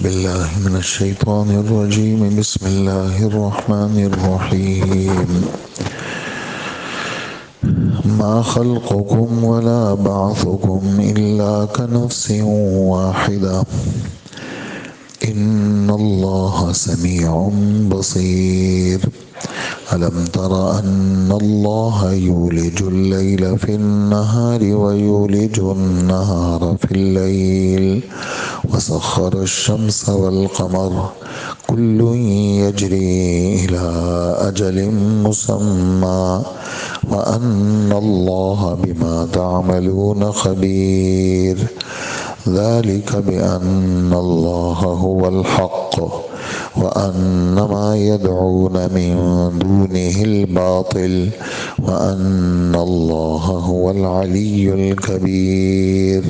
بالله من الشيطان الرجيم. بسم الله الرحمن الرحيم. ما خلقكم ولا بعثكم إلا كنفس واحدة إن الله سميع بصير. ألم تر أن الله يولج الليل في النهار ويولج النهار في الليل وسخر الشمس والقمر كل يجري إلى أجل مسمى وأن الله بما تعملون خبير. ذلك بأن الله هو الحق وأن ما يدعون من دونه الباطل وأن الله هو العلي الكبير.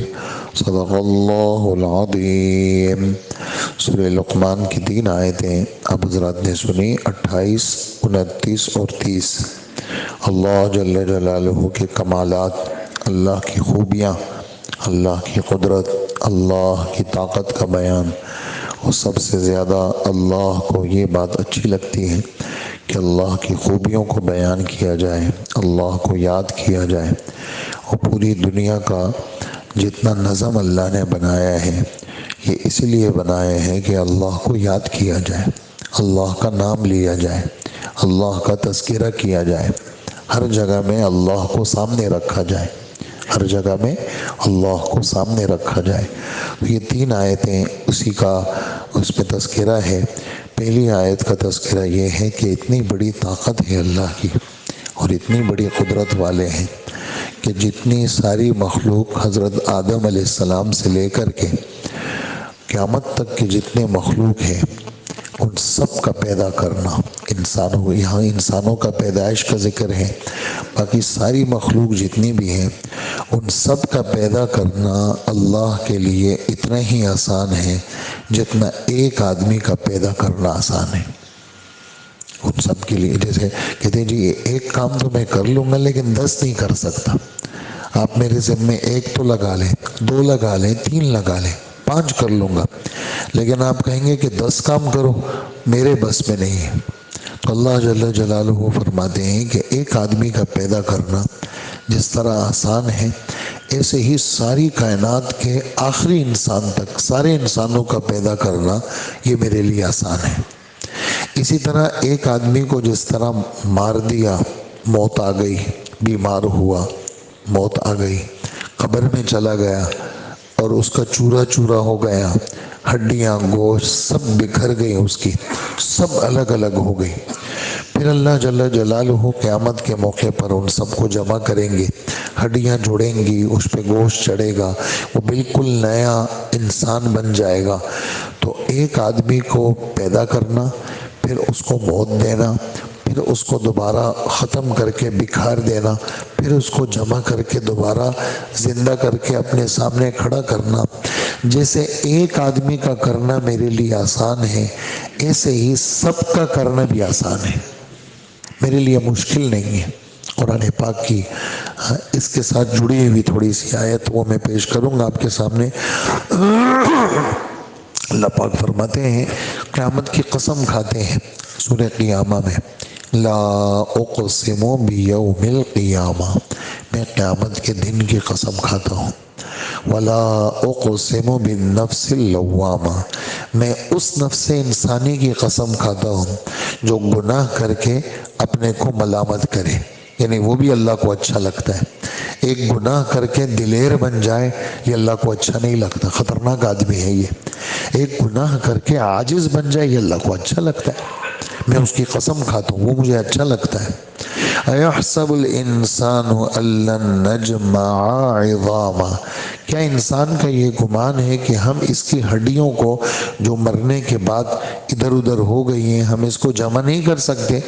صدق اللہ العظیم. سورہ لقمان کی 3 آیتیں اب حضرات نے سنی، 28، 29 اور 30. اللہ جل جلالہ کے کمالات، اللہ کی خوبیاں، اللہ کی قدرت، اللہ کی طاقت کا بیان. اور سب سے زیادہ اللہ کو یہ بات اچھی لگتی ہے کہ اللہ کی خوبیوں کو بیان کیا جائے، اللہ کو یاد کیا جائے. اور پوری دنیا کا جتنا نظم اللہ نے بنایا ہے یہ اس لیے بنایا ہے کہ اللہ کو یاد کیا جائے، اللہ کا نام لیا جائے، اللہ کا تذکرہ کیا جائے، ہر جگہ میں اللہ کو سامنے رکھا جائے، ہر جگہ میں اللہ کو سامنے رکھا جائے. یہ 3 آیتیں اسی کا اس پہ تذکرہ ہے. پہلی آیت کا تذکرہ یہ ہے کہ اتنی بڑی طاقت ہے اللہ کی اور اتنی بڑی قدرت والے ہیں کہ جتنی ساری مخلوق حضرت آدم علیہ السلام سے لے کر کے قیامت تک کے جتنے مخلوق ہیں ان سب کا پیدا کرنا، یہاں انسانوں کا پیدائش کا ذکر ہے، باقی ساری مخلوق جتنی بھی ہیں ان سب کا پیدا کرنا اللہ کے لیے اتنا ہی آسان ہے جتنا ایک آدمی کا پیدا کرنا آسان ہے. ان سب کے لیے جیسے کہتے ہیں جی ایک کام تو میں کر لوں گا لیکن 10 نہیں کر سکتا. آپ میرے ذمے 1 تو لگا لیں، 2 لگا لیں، 3 لگا لیں، 5 کر لوں گا، لیکن آپ کہیں گے کہ 10 کام کرو، میرے بس میں نہیں ہے. تو اللہ جل جلالہ فرماتے ہیں کہ ایک آدمی کا پیدا کرنا جس طرح آسان ہے ایسے ہی ساری کائنات کے آخری انسان تک سارے انسانوں کا پیدا کرنا یہ میرے لیے آسان ہے. اسی طرح ایک آدمی کو جس طرح مار دیا، موت آ گئی، بیمار ہوا، موت آ گئی، قبر میں چلا گیا اور اس کا چورا چورا ہو گیا، ہڈیاں گوشت سب بکھر گئی، اس کی سب الگ الگ ہو گئی. پھر اللہ جل جلالہ قیامت کے موقع پر ان سب کو جمع کریں گے، ہڈیاں جوڑیں گی، اس پہ گوشت چڑھے گا، وہ بالکل نیا انسان بن جائے گا. تو ایک آدمی کو پیدا کرنا، پھر اس کو موت دینا، پھر اس کو دوبارہ ختم کر کے بکھار دینا، پھر اس کو جمع کر کے دوبارہ زندہ کر کے اپنے سامنے کھڑا کرنا، جیسے ایک آدمی کا کرنا میرے لیے آسان ہے ایسے ہی سب کا کرنا بھی آسان ہے، میرے لیے مشکل نہیں ہے. قرآن پاک کی اس کے ساتھ جڑی ہوئی تھوڑی سی آیت وہ میں پیش کروں گا آپ کے سامنے. اللہ پاک فرماتے ہیں، قیامت کی قسم کھاتے ہیں سورہ قیامہ میں، لا اقسم بیوم القیامہ، میں قیامت کے دن کی قسم کھاتا ہوں. ولا اقسم بالنفس اللوامہ، میں اس نفس انسانی کی قسم کھاتا ہوں جو گناہ کر کے اپنے کو ملامت کرے، یعنی وہ بھی اللہ کو اچھا لگتا ہے. ایک گناہ کر کے دلیر بن جائے یہ اللہ کو اچھا نہیں لگتا، خطرناک آدمی ہے یہ. ایک گناہ کر کے عاجز بن جائے یہ اللہ کو اچھا لگتا ہے، میں اس کی قسم کھاتا ہوں، وہ مجھے اچھا لگتا ہے. ایحسب الانسان ان لن نجمع عظامہ، کیا انسان کا یہ گمان ہے کہ ہم اس کی ہڈیوں کو جو مرنے کے بعد ادھر ادھر ہو گئی ہیں ہم اس کو جمع نہیں کر سکتے؟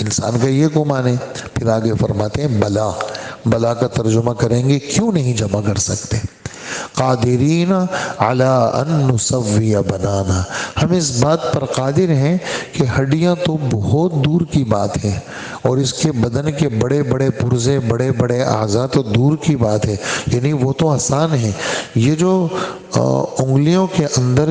انسان کا یہ گمان ہے. پھر آگے فرماتے ہیں بلا، بلا کا ترجمہ کریں گے کیوں نہیں جمع کر سکتے. قادرین علی ان نسوی بنانا، ہم اس بات پر قادر ہیں کہ ہڈیاں تو بہت دور کی بات ہے اور اس کے بدن کے بڑے بڑے پرزے، بڑے بڑے اعضاء تو دور کی بات ہے، یعنی وہ تو آسان ہے. یہ جو انگلیوں کے اندر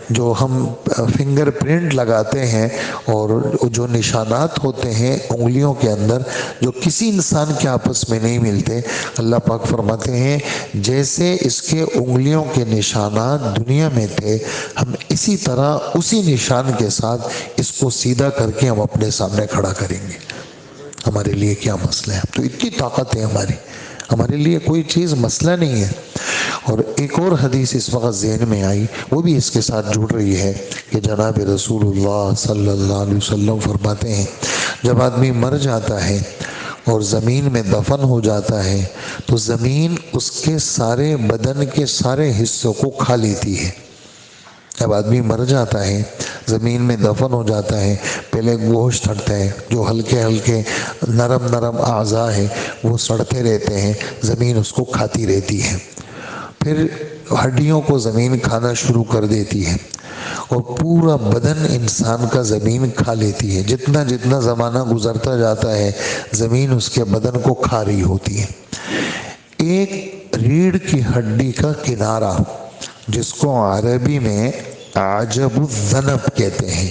جو ہم فنگر پرنٹ لگاتے ہیں اور جو نشانات ہوتے ہیں انگلیوں کے اندر جو کسی انسان کے آپس میں نہیں ملتے، اللہ پاک فرماتے ہیں جیسے اس کے انگلیوں کے نشانات دنیا میں تھے، ہم اسی طرح اسی نشان کے ساتھ اس کو سیدھا کر کے ہم اپنے سامنے کھڑا کریں گے۔ ہمارے لیے کیا مسئلہ ہے؟ تو اتنی طاقت ہے ہمارے لیے کوئی چیز مسئلہ نہیں ہے۔ اور ایک اور حدیث اس وقت ذہن میں آئی، وہ بھی اس کے ساتھ جڑ رہی ہے کہ جناب رسول اللہ صلی اللہ علیہ وسلم فرماتے ہیں جب آدمی مر جاتا ہے اور زمین میں دفن ہو جاتا ہے تو زمین اس کے سارے بدن کے سارے حصوں کو کھا لیتی ہے۔ جب آدمی مر جاتا ہے، زمین میں دفن ہو جاتا ہے، پہلے گوشت سڑتا ہے، جو ہلکے ہلکے نرم نرم اعضاء ہیں وہ سڑتے رہتے ہیں، زمین اس کو کھاتی رہتی ہے، پھر ہڈیوں کو زمین کھانا شروع کر دیتی ہے اور پورا بدن انسان کا زمین کھا لیتی ہے۔ جتنا جتنا زمانہ گزرتا جاتا ہے زمین اس کے بدن کو کھا رہی ہوتی ہے۔ ایک ریڑھ کی ہڈی کا کنارہ جس کو عربی میں عجب الذنب کہتے ہیں،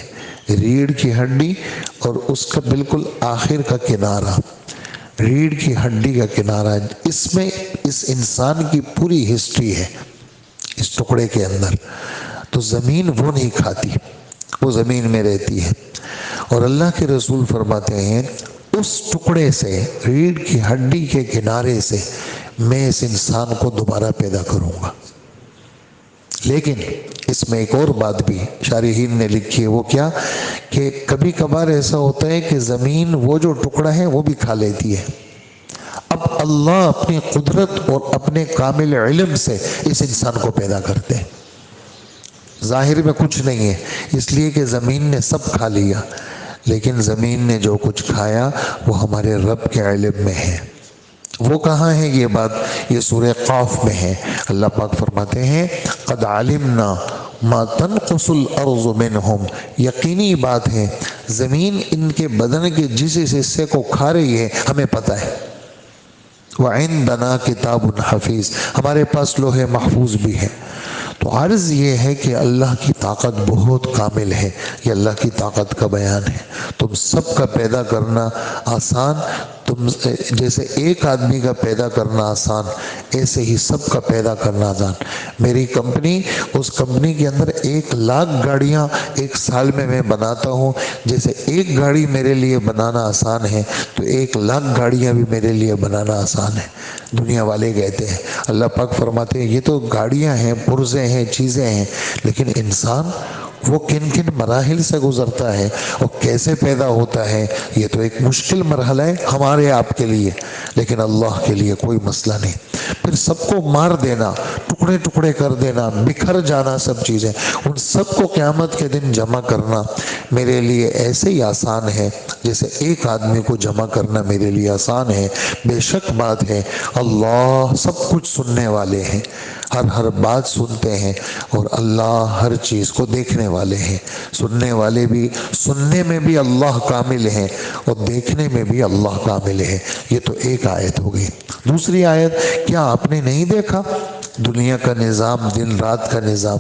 ریڑھ کی ہڈی اور اس کا بالکل آخر کا کنارہ، ریڑھ کی ہڈی کا کنارہ، اس میں اس انسان کی پوری ہسٹری ہے اس ٹکڑے کے اندر، تو زمین وہ نہیں کھاتی، وہ زمین میں رہتی ہے۔ اور اللہ کے رسول فرماتے ہیں اس ٹکڑے سے، ریڑھ کی ہڈی کے کنارے سے میں اس انسان کو دوبارہ پیدا کروں گا۔ لیکن اس میں ایک اور بات بھی شارحین نے لکھی ہے، وہ کیا کہ کبھی کبھار ایسا ہوتا ہے کہ زمین وہ جو ٹکڑا ہے وہ بھی کھا لیتی ہے۔ اب اللہ اپنی قدرت اور اپنے کامل علم سے اس انسان کو پیدا کرتے ہیں، ظاہر میں کچھ نہیں ہے اس لیے کہ زمین نے سب کھا لیا، لیکن زمین نے جو کچھ کھایا وہ ہمارے رب کے علم میں ہے۔ وہ کہاں ہے یہ بات؟ یہ سورہ قاف میں ہے۔ اللہ پاک فرماتے ہیں قد علمنا ما تنقص الارض منہم، یقینی بات ہے زمین ان کے بدن کے جس حصے کو کھا رہی ہے ہمیں پتہ ہے۔ وعندنا کتاب حفیظ، ہمارے پاس لوح محفوظ بھی ہے۔ تو عرض یہ ہے کہ اللہ کی طاقت بہت کامل ہے، یہ اللہ کی طاقت کا بیان ہے۔ تم سب کا پیدا کرنا آسان، تم جیسے ایک آدمی کا پیدا کرنا آسان ایسے ہی سب کا پیدا کرنا آسان۔ میری کمپنی، اس کمپنی کے اندر 1,00,000 گاڑیاں ایک سال میں بناتا ہوں، جیسے ایک گاڑی میرے لیے بنانا آسان ہے تو 1,00,000 گاڑیاں بھی میرے لیے بنانا آسان ہے۔ دنیا والے کہتے ہیں، اللہ پاک فرماتے ہیں یہ تو گاڑیاں ہیں، پرزے ہیں، چیزیں ہیں، لیکن انسان وہ کن کن مراحل سے گزرتا ہے اور کیسے پیدا ہوتا ہے، یہ تو ایک مشکل مرحلہ ہے ہمارے آپ کے لیے، لیکن اللہ کے لیے کوئی مسئلہ نہیں۔ پھر سب کو مار دینا، ٹکڑے ٹکڑے کر دینا، بکھر جانا، سب چیزیں ان سب کو قیامت کے دن جمع کرنا میرے لیے ایسے ہی آسان ہے جیسے ایک آدمی کو جمع کرنا میرے لیے آسان ہے۔ بے شک بات ہے اللہ سب کچھ سننے والے ہیں، ہر بات سنتے ہیں، اور اللہ ہر چیز کو دیکھنے والے ہیں۔ سننے والے بھی، سننے میں بھی اللہ کامل ہیں اور دیکھنے میں بھی اللہ کامل ہے۔ یہ تو ایک آیت ہو گئی۔ دوسری آیت، کیا آپ نے نہیں دیکھا دنیا کا نظام، دن رات کا نظام؟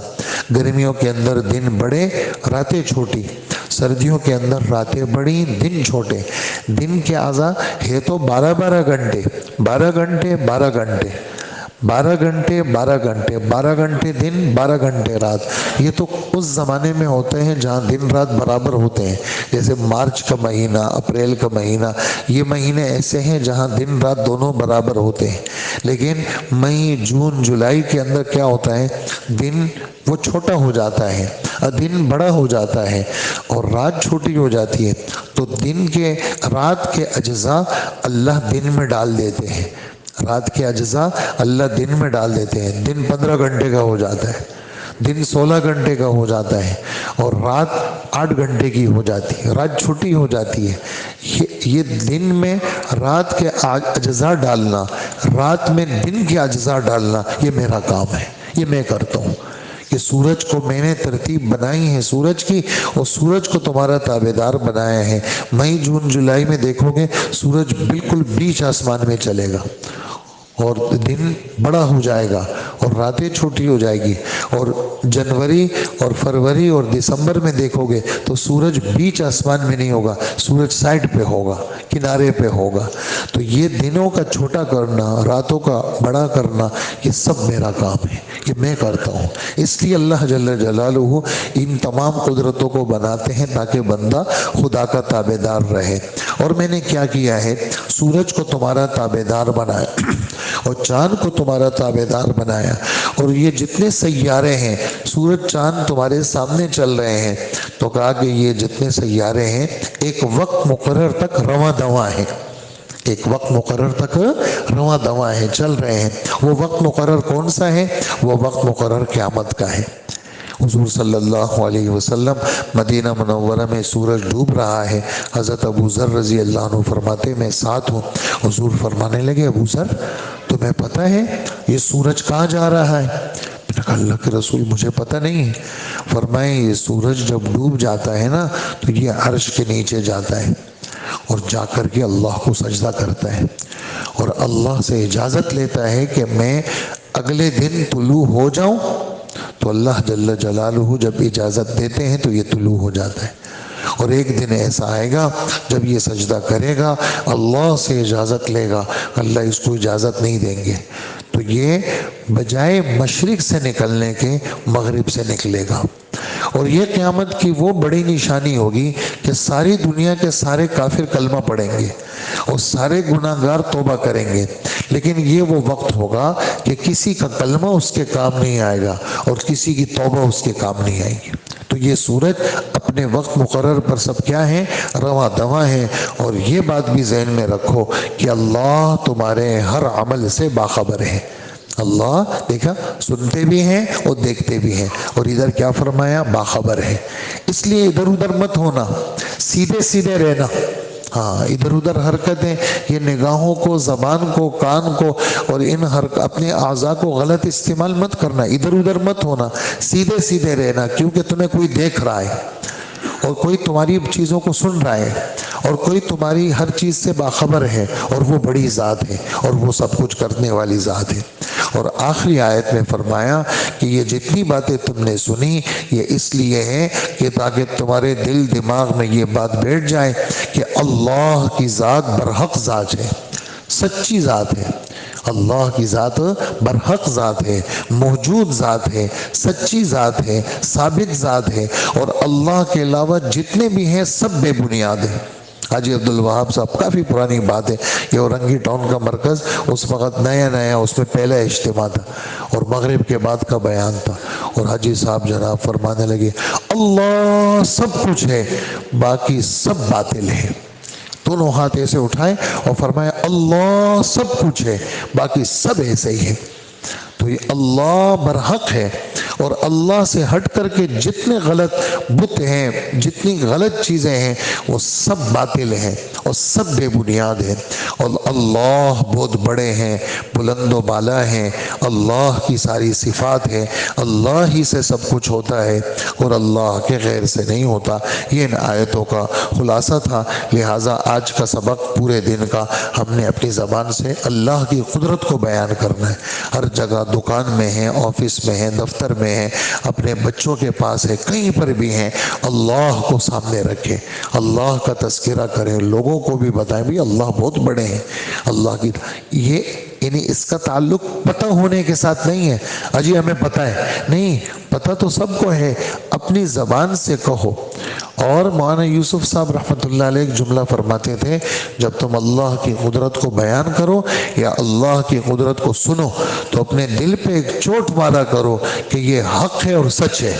گرمیوں کے اندر دن بڑے راتیں چھوٹی، سردیوں کے اندر راتیں بڑی دن چھوٹے، دن کے اعضاء ہے تو 12 گھنٹے، 12 گھنٹے 12 گھنٹے، 12 گھنٹے 12 گھنٹے، 12 گھنٹے دن 12 گھنٹے رات۔ یہ تو اس زمانے میں ہوتے ہیں جہاں دن رات برابر ہوتے ہیں، جیسے مارچ کا مہینہ، اپریل کا مہینہ، یہ مہینے ایسے ہیں جہاں دن رات دونوں برابر ہوتے ہیں۔ لیکن مئی جون جولائی کے اندر کیا ہوتا ہے، دن وہ چھوٹا ہو جاتا ہے، دن بڑا ہو جاتا ہے اور رات چھوٹی ہو جاتی ہے، تو دن کے رات کے اجزاء اللہ دن میں ڈال دیتے ہیں، رات کے اجزاء اللہ دن میں ڈال دیتے ہیں، دن 15 گھنٹے کا ہو جاتا ہے، دن 16 گھنٹے کا ہو جاتا ہے اور رات 8 گھنٹے کی ہو جاتی ہے، رات چھوٹی ہو جاتی ہے۔ یہ دن میں رات کے اجزاء ڈالنا، رات میں دن کے اجزاء ڈالنا، یہ میرا کام ہے، یہ میں کرتا ہوں۔ کہ سورج کو میں نے ترتیب بنائی ہے سورج کی، اور سورج کو تمہارا تابعدار بنایا ہے۔ مئی جون جولائی میں دیکھو گے سورج بالکل بیچ آسمان میں چلے گا اور دن بڑا ہو جائے گا اور راتیں چھوٹی ہو جائے گی، اور جنوری اور فروری اور دسمبر میں دیکھو گے تو سورج بیچ آسمان میں نہیں ہوگا، سورج سائڈ پہ ہوگا، کنارے پہ ہوگا۔ تو یہ دنوں کا چھوٹا کرنا، راتوں کا بڑا کرنا، یہ سب میرا کام ہے، یہ میں کرتا ہوں۔ اس لیے اللہ جل جلالہ ان تمام قدرتوں کو بناتے ہیں تاکہ بندہ خدا کا تابع دار رہے۔ اور میں نے کیا کیا ہے، سورج کو تمہارا تابع دار بنایا اور چاند کو تمہارا تابع دار بنایا، اور یہ جتنے سیارے ہیں، سورج چاند تمہارے سامنے چل رہے ہیں، تو کہا کہ یہ جتنے سیارے ہیں ایک وقت مقرر تک رواں دواں ہیں، ایک وقت مقرر تک رواں دواں ہے، چل رہے ہیں۔ وہ وقت مقرر کون سا ہے؟ وہ وقت مقرر قیامت کا ہے۔ حضور صلی اللہ علیہ وسلم مدینہ منورہ میں سورج ڈوب رہا ہے، حضرت ابو ذر رضی اللہ عنہ فرماتے میں ساتھ ہوں، حضور فرمانے لگے ابو ذر تمہیں پتہ ہے یہ سورج کہاں جا رہا ہے؟ میں نے کہا اللہ کے رسول مجھے پتہ نہیں ہے۔ فرمائے یہ سورج جب ڈوب جاتا ہے نا تو یہ عرش کے نیچے جاتا ہے اور جا کر کے اللہ کو سجدہ کرتا ہے اور اللہ سے اجازت لیتا ہے کہ میں اگلے دن طلوع ہو جاؤں، تو اللہ جل جلالہ جب اجازت دیتے ہیں تو یہ طلوع ہو جاتا ہے۔ اور ایک دن ایسا آئے گا جب یہ سجدہ کرے گا، اللہ سے اجازت لے گا، اللہ اس کو اجازت نہیں دیں گے، تو یہ بجائے مشرق سے نکلنے کے مغرب سے نکلے گا۔ اور یہ قیامت کی وہ بڑی نشانی ہوگی کہ ساری دنیا کے سارے کافر کلمہ پڑھیں گے اور سارے گناہ گار توبہ کریں گے، لیکن یہ وہ وقت ہوگا کہ کسی کا کلمہ اس کے کام نہیں آئے گا اور کسی کی توبہ اس کے کام نہیں آئے گی۔ تو یہ سورج اپنے وقت مقرر پر سب کیا ہے؟ رواں دواں ہے۔ اور یہ بات بھی ذہن میں رکھو کہ اللہ تمہارے ہر عمل سے باخبر ہے۔ اللہ دیکھا سنتے بھی ہیں اور دیکھتے بھی ہیں، اور ادھر کیا فرمایا؟ باخبر ہے۔ اس لیے ادھر ادھر مت ہونا، سیدھے سیدھے رہنا۔ ہاں ادھر ادھر حرکتیں، یہ نگاہوں کو، زبان کو، کان کو اور ان اپنے اعضاء کو غلط استعمال مت کرنا، ادھر ادھر مت ہونا، سیدھے سیدھے رہنا، کیونکہ تمہیں کوئی دیکھ رہا ہے اور کوئی تمہاری چیزوں کو سن رہا ہے اور کوئی تمہاری ہر چیز سے باخبر ہے، اور وہ بڑی ذات ہے اور وہ سب کچھ کرنے والی ذات ہے۔ اور آخری آیت میں فرمایا کہ یہ جتنی باتیں تم نے سنی یہ اس لیے ہے کہ تاکہ تمہارے دل دماغ میں یہ بات بیٹھ جائے کہ اللہ کی ذات برحق ذات ہے، سچی ذات ہے۔ اللہ کی ذات برحق ذات ہے، موجود ذات ہے، سچی ذات ہے، ثابت ذات ہے، اور اللہ کے علاوہ جتنے بھی ہیں سب بے بنیاد ہیں۔ حاجی عبدالوہاب صاحب، کافی پرانی بات ہے، یہ اورنگی ٹاؤن کا مرکز اس وقت نیا اس میں پہلا اجتماع تھا اور مغرب کے بعد کا بیان تھا، اور حاجی صاحب جناب فرمانے لگے اللہ سب کچھ ہے باقی سب باطل ہے۔ دونوں ہاتھ ایسے اٹھائے اور فرمایا اللہ سب کچھ ہے باقی سب ایسے ہی ہے۔ تو یہ اللہ برحق ہے، اور اللہ سے ہٹ کر کے جتنے غلط بت ہیں، جتنی غلط چیزیں ہیں، وہ سب باطل ہیں اور سب بے بنیاد ہیں، اور اللہ بہت بڑے ہیں، بلند و بالا ہیں، اللہ کی ساری صفات ہے، اللہ ہی سے سب کچھ ہوتا ہے اور اللہ کے غیر سے نہیں ہوتا۔ یہ ان آیتوں کا خلاصہ تھا، لہٰذا آج کا سبق پورے دن کا ہم نے اپنی زبان سے اللہ کی قدرت کو بیان کرنا ہے۔ ہر جگہ، دکان میں ہیں، آفس میں ہیں، دفتر میں ہیں، اپنے بچوں کے پاس ہے، کہیں پر بھی ہیں، اللہ کو سامنے رکھیں، اللہ کا تذکرہ کریں، لوگوں کو بھی بتائیں بھی اللہ بہت بڑے ہیں۔ اللہ کی یہ یعنی اس کا تعلق پتہ ہونے کے ساتھ نہیں ہے، اجی ہمیں پتہ ہے، نہیں، پتہ تو سب کو ہے، اپنی زبان سے کہو۔ اور مولانا یوسف صاحب رحمۃ اللہ علیہ ایک جملہ فرماتے تھے، جب تم اللہ کی قدرت کو بیان کرو یا اللہ کی قدرت کو سنو تو اپنے دل پہ ایک چوٹ مارا کرو کہ یہ حق ہے اور سچ ہے۔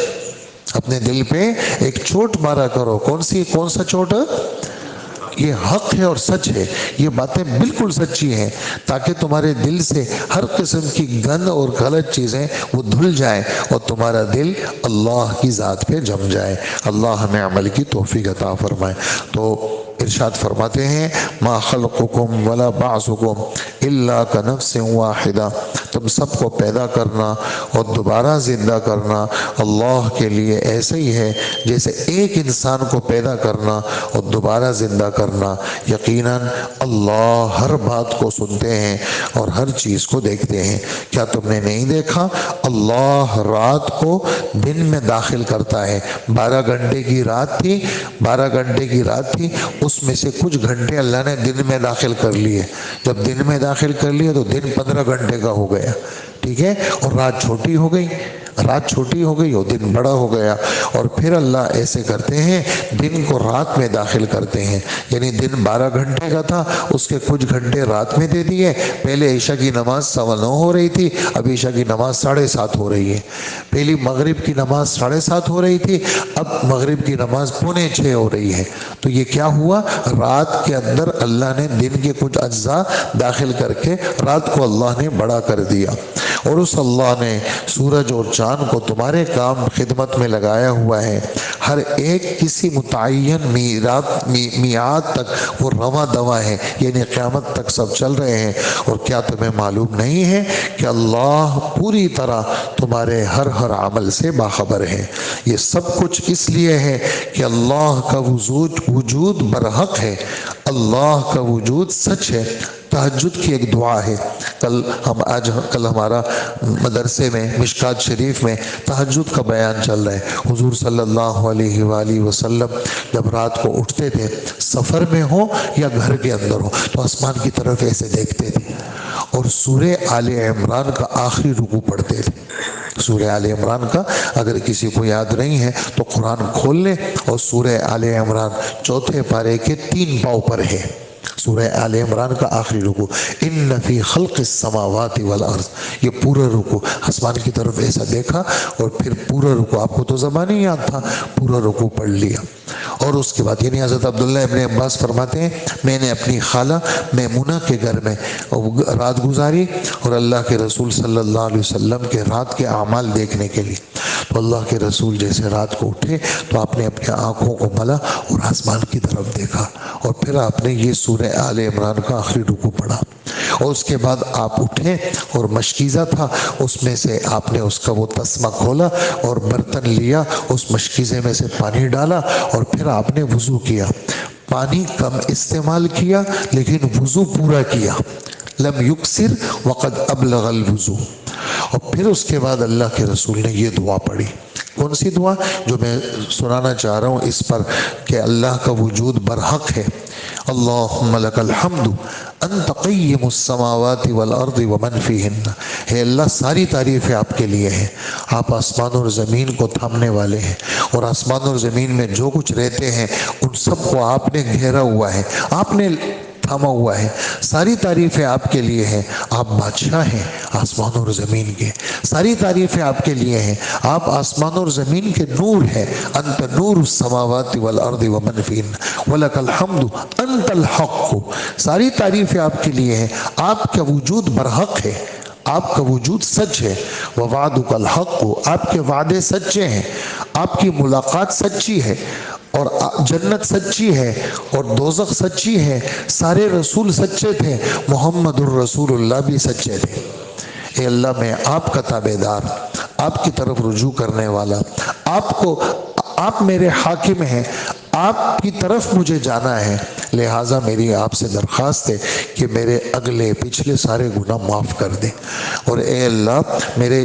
اپنے دل پہ ایک چوٹ مارا کرو، کون سا چوٹ؟ یہ حق ہے اور سچ ہے، یہ باتیں بالکل سچی ہیں، تاکہ تمہارے دل سے ہر قسم کی گند اور غلط چیزیں وہ دھل جائیں اور تمہارا دل اللہ کی ذات پہ جم جائے۔ اللہ ہمیں عمل کی توفیق عطا فرمائے۔ تو ارشاد فرماتے ہیں ما خلقکم ولا بعثکم الا کنفس واحدہ، تم سب کو پیدا کرنا اور دوبارہ زندہ کرنا اللہ کے لیے ایسے ہی ہے جیسے ایک انسان کو پیدا کرنا اور دوبارہ زندہ کرنا۔ یقیناً اللہ ہر بات کو سنتے ہیں اور ہر چیز کو دیکھتے ہیں۔ کیا تم نے نہیں دیکھا اللہ رات کو دن میں داخل کرتا ہے؟ 12 گھنٹے کی رات تھی، 12 گھنٹے کی رات تھی، اس میں سے کچھ گھنٹے اللہ نے دن میں داخل کر لیے۔ جب دن میں داخل کر لیے تو دن 15 گھنٹے کا ہو گیا، ٹھیک ہے، اور رات چھوٹی ہو گئی، رات چھوٹی ہو گئی اور دن بڑا ہو گیا۔ اور پھر اللہ ایسے کرتے ہیں، دن کو رات میں داخل کرتے ہیں، یعنی دن 12 گھنٹے کا تھا، اس کے کچھ گھنٹے رات میں دے دیے۔ پہلے عشاء کی نماز 9:15 ہو رہی تھی، اب عشاء کی نماز 7:30 ہو رہی ہے۔ پہلی مغرب کی نماز 7:30 ہو رہی تھی، اب مغرب کی نماز 5:45 ہو رہی ہے۔ تو یہ کیا ہوا؟ رات کے اندر اللہ نے دن کے کچھ اجزاء داخل کر کے رات کو اللہ نے بڑا کر دیا۔ اور اس اللہ نے سورج اور چاند کو تمہارے کام خدمت میں لگایا ہوا ہے، ہر ایک کسی متعین میعاد تک وہ رواں دواں ہے، یعنی قیامت تک سب چل رہے ہیں۔ اور کیا تمہیں معلوم نہیں ہے کہ اللہ پوری طرح تمہارے ہر عمل سے باخبر ہے؟ یہ سب کچھ اس لیے ہے کہ اللہ کا وجود برحق ہے، اللہ کا وجود سچ ہے۔ تہجد کی ایک دعا ہے، کل ہمارا مدرسے میں مشکات شریف میں تہجد کا بیان چل رہا ہے۔ حضور صلی اللہ علیہ وآلہ وسلم جب رات کو اٹھتے تھے، سفر میں ہو یا گھر کے اندر ہو، تو آسمان کی طرف ایسے دیکھتے تھے اور سورہ آل عمران کا آخری رکوع پڑھتے تھے۔ سورہ آل عمران کا اگر کسی کو یاد نہیں ہے تو قرآن کھول لے، اور سورہ آل عمران 4 پارے کے 3 پاؤں پر ہے۔ سورہ آل عمران کا آخری رکوع، ان فی خلق السماوات والارض، یہ پورا رکوع آسمان کی طرف ایسا دیکھا اور پھر پورا رکوع، آپ کو تو زبان ہی یاد تھا، پورا رکوع پڑھ لیا۔ اور اس کے بعد یعنی حضرت عبداللہ ابن عباس فرماتے ہیں میں نے اپنی خالہ میمونہ کے گھر میں رات گزاری، اور اللہ کے رسول صلی اللہ علیہ وسلم کے رات کے اعمال دیکھنے کے لیے۔ تو اللہ کے رسول جیسے رات کو اٹھے تو آپ نے اپنی آنکھوں کو ملا اور آسمان کی طرف دیکھا، اور پھر آپ نے یہ سورہ آل عمران کا آخری رکوع پڑھا، اور اس کے بعد آپ اٹھے اور مشکیزہ تھا، اس میں سے آپ نے اس کا وہ تسمہ کھولا اور برتن لیا، اس مشکیزے میں سے پانی ڈالا، اور پھر آپ نے وضو کیا۔ پانی کم استعمال کیا لیکن وضو پورا کیا، لم یکسر وقد ابلغ الوضو۔ اور پھر اس کے بعد اللہ کے رسول نے یہ دعا پڑھی۔ کون سی دعا؟ جو میں سنانا چاہ رہا ہوں اس پر کہ اللہ کا وجود برحق ہے۔ اللہم لک الحمد انت قیم السماوات والارض ومن فیہن، ہے اللہ ساری تعریفیں آپ کے لیے ہیں، آپ آسمان اور زمین کو تھامنے والے ہیں، اور آسمان اور زمین میں جو کچھ رہتے ہیں ان سب کو آپ نے گھیرا ہوا ہے، آپ نے تھاما ہوا ہے، ساری تعریفیں آپ کے لیے ہیں، آپ بادشاہ ہیں آسمان اور زمین کے، ساری تعریفیں آپ کے لیے ہیں، آپ آسمان اور زمین کے نور ہیں، انت نور السماوات والارض ومن فیہن ولک الحمد انت الحق، ساری تعریفیں آپ کے لیے ہیں، آپ کا وجود برحق ہے، آپ کا وجود سچ ہے، ووعدک الحق، آپ کے وعدے سچے ہیں، آپ کی ملاقات سچی ہے، اور جنت سچی ہے اور دوزخ سچی ہے، سارے رسول سچے تھے، محمد الرسول اللہ بھی سچے تھے۔ اے اللہ میں آپ کا تابع دار، آپ کی طرف رجوع کرنے والا، آپ میرے حاکم ہیں، آپ کی طرف مجھے جانا ہے، لہٰذا میری آپ سے درخواست ہے کہ میرے اگلے پچھلے سارے گناہ معاف کر دیں، اور اے اللہ میرے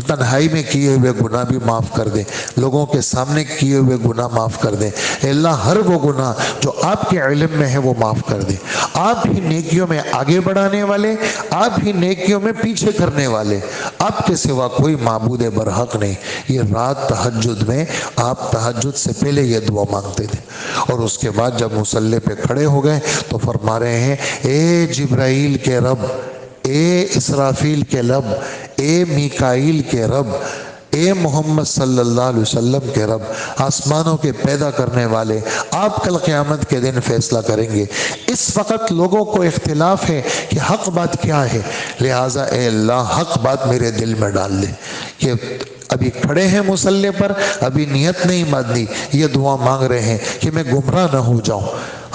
تنہائی میں کیے ہوئے گناہ بھی معاف کر دیں، لوگوں کے سامنے کیے ہوئے گناہ معاف کر دیں، اے اللہ ہر وہ گناہ جو آپ کے علم میں ہے وہ معاف کر دیں، آپ ہی نیکیوں میں آگے بڑھانے والے، آپ ہی نیکیوں میں پیچھے کرنے والے، آپ کے سوا کوئی معبود برحق نہیں۔ یہ رات تہجد میں آپ تہجد سے پہلے یہ دعا مانگتے تھے، اور اس کے بعد جب مصلی پہ کھڑے ہو گئے تو فرما رہے ہیں اے جبرائیل کے رب، اے اسرافیل کے رب، اے میکائیل کے رب، اے محمد صلی اللہ علیہ وسلم کے رب، آسمانوں کے پیدا کرنے والے، آپ کل قیامت کے دن فیصلہ کریں گے، اس وقت لوگوں کو اختلاف ہے کہ حق بات کیا ہے، لہٰذا اے اللہ حق بات میرے دل میں ڈال دے۔ کہ ابھی کھڑے ہیں مصلی پر، ابھی نیت نہیں باندھی، یہ دعا مانگ رہے ہیں کہ میں گمراہ نہ ہو جاؤں،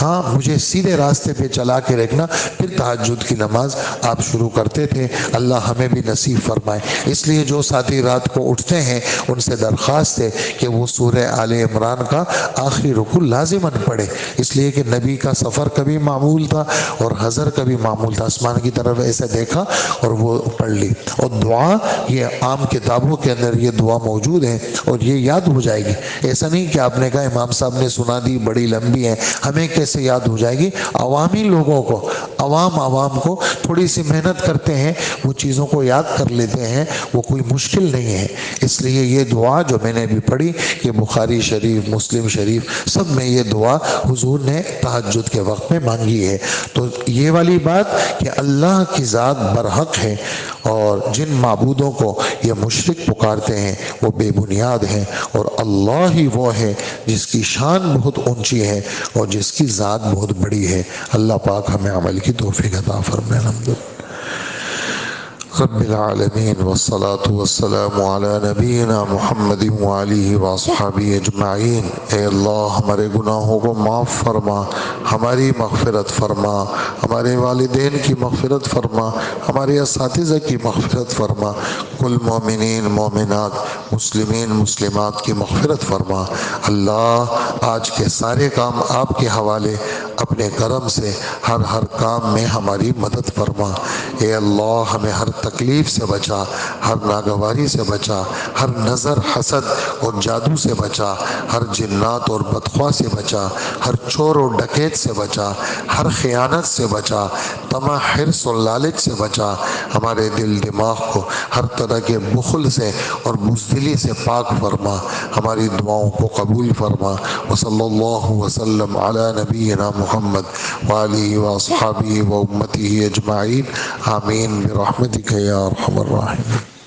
ہاں مجھے سیدھے راستے پہ چلا کے رکھنا۔ پھر تہجد کی نماز آپ شروع کرتے تھے۔ اللہ ہمیں بھی نصیب فرمائے۔ اس لیے جو ساتھی رات کو اٹھتے ہیں ان سے درخواست ہے کہ وہ سورہ آل عمران کا آخری رکوع لازماً پڑھے، اس لیے کہ نبی کا سفر کبھی معمول تھا اور حضر کبھی معمول تھا، آسمان کی طرف ایسے دیکھا اور وہ پڑھ لی۔ اور دعا یہ عام کتابوں کے اندر یہ دعا موجود ہے اور یہ یاد ہو جائے گی۔ ایسا نہیں کہ آپ نے کہا امام صاحب نے سنا دی بڑی لمبی ہے، ہمیں کیسے یاد ہو جائے گی؟ عوامی لوگوں کو، عوام کو تھوڑی سی محنت کرتے ہیں وہ چیزوں کو یاد کر لیتے ہیں، وہ کوئی مشکل نہیں ہے۔ اس لیے یہ دعا جو میں نے بھی پڑھی، یہ بخاری شریف، مسلم شریف سب میں یہ دعا حضور نے تہجد کے وقت میں مانگی ہے۔ تو یہ والی بات کہ اللہ کی ذات برحق ہے اور جن معبودوں کو یہ مشرک پکارتے ہیں وہ بے بنیاد ہیں، اور اللہ ہی وہ ہے جس کی شان بہت اونچی ہے اور جس کی ذات بہت بڑی ہے۔ اللہ پاک ہمیں عمل کی توفیق عطا فرمائے۔ الحمدللہ رب العالمین والصلاة والسلام علی نبینا محمد وآلہ واصحابہ اجمعین۔ اے اللہ ہمارے گناہوں کو معاف فرما، ہماری مغفرت فرما، ہمارے والدین کی مغفرت فرما، ہمارے اساتذہ کی مغفرت فرما، کل مومنین مومنات مسلمین مسلمات کی مغفرت فرما۔ اللہ آج کے سارے کام آپ کے حوالے، اپنے کرم سے ہر کام میں ہماری مدد فرما۔ اے اللہ ہمیں ہر تکلیف سے بچا، ہر ناگواری سے بچا، ہر نظر حسد اور جادو سے بچا، ہر جنات اور بدخواہ سے بچا، ہر چور اور ڈکیت سے بچا، ہر خیانت سے بچا، طمع حرص اور لالچ سے بچا۔ ہمارے دل دماغ کو ہر طرح کے بخل سے اور بزدلی سے پاک فرما، ہماری دعاؤں کو قبول فرما۔ وصلی اللہ وسلم علی نبینا محمد وآلہ واصحابہ وامتہ اجمعین، آمین برحمتک یا ارحم الراحمین۔